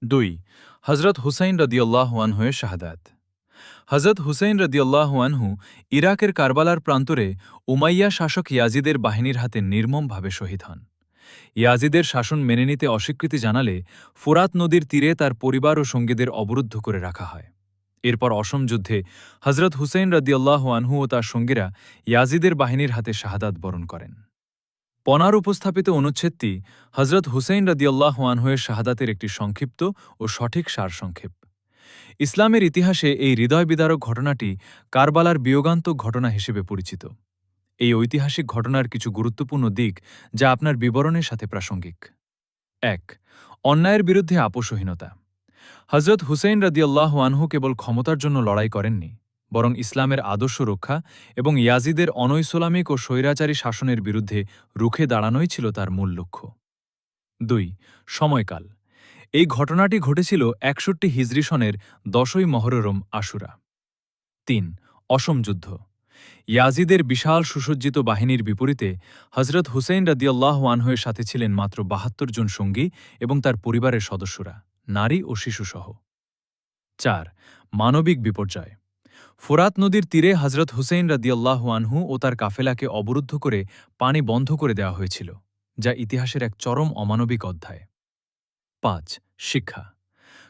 2 হজরত হুসাইন রাদিয়াল্লাহু আনহু-এর শাহাদাত। হজরত হুসাইন রাদিয়াল্লাহু আনহু ইরাকের কারবালার প্রান্তরে উমাইয়া শাসক ইয়াজিদের বাহিনীর হাতে নির্মমভাবে শহীদ হন। ইয়াজিদের শাসন মেনে নিতে অস্বীকৃতি জানালে ফোরাত নদীর তীরে তার পরিবার ও সঙ্গীদের অবরুদ্ধ করে রাখা হয়। এরপর অসম যুদ্ধে হজরত হুসাইন রাদিয়াল্লাহু আনহু ও তার সঙ্গীরা ইয়াজিদের বাহিনীর হাতে শাহাদাত বরণ করেন। পনার উপস্থাপিত অনুচ্ছেদটি হজরত হুসাইন রাদিয়াল্লাহু আনহু-এর শাহাদাতের একটি সংক্ষিপ্ত ও সঠিক সারসংক্ষেপ। ইসলামের ইতিহাসে এই হৃদয়বিদারক ঘটনাটি কারবালার বিয়োগান্তক ঘটনা হিসেবে পরিচিত। এই ঐতিহাসিক ঘটনার কিছু গুরুত্বপূর্ণ দিক যা আপনার বিবরণের সাথে প্রাসঙ্গিক। ১ অন্যায়ের বিরুদ্ধে আপোষহীনতা। হজরত হুসেইন রাদিয়াল্লাহু আনহু কেবল ক্ষমতার জন্য লড়াই করেননি, বরং ইসলামের আদর্শ রক্ষা এবং ইয়াজিদের অনৈসলামিক ও স্বৈরাচারী শাসনের বিরুদ্ধে রুখে দাঁড়ানোই ছিল তার মূল লক্ষ্য। ২ সময়কাল। এই ঘটনাটি ঘটেছিল ৬১ হিজরি সনের ১০ই মহররম আশুরা। ৩ অসম যুদ্ধ। ইয়াজিদের বিশাল সুসজ্জিত বাহিনীর বিপরীতে হজরত হুসেইন রাদিয়াল্লাহু আনহু-এর সাথে ছিলেন মাত্র ৭২ জন সঙ্গী এবং তার পরিবারের সদস্যরা, নারী ও শিশুসহ। ৪ মানবিক বিপর্যয়। ফোরাত নদীর তীরে হজরত হুসেইন রাদিয়াল্লাহু আনহু ও তার কাফেলাকে অবরুদ্ধ করে পানি বন্ধ করে দেওয়া হয়েছিল, যা ইতিহাসের এক চরম অমানবিক অধ্যায়। ৫ শিক্ষা।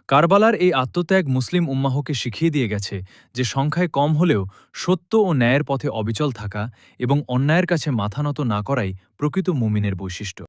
কারবালার এই আত্মত্যাগ মুসলিম উম্মাহকে শিখিয়ে দিয়ে গেছে যে সংখ্যায় কম হলেও সত্য ও ন্যায়ের পথে অবিচল থাকা এবং অন্যায়ের কাছে মাথা নত না করাই প্রকৃত মুমিনের বৈশিষ্ট্য।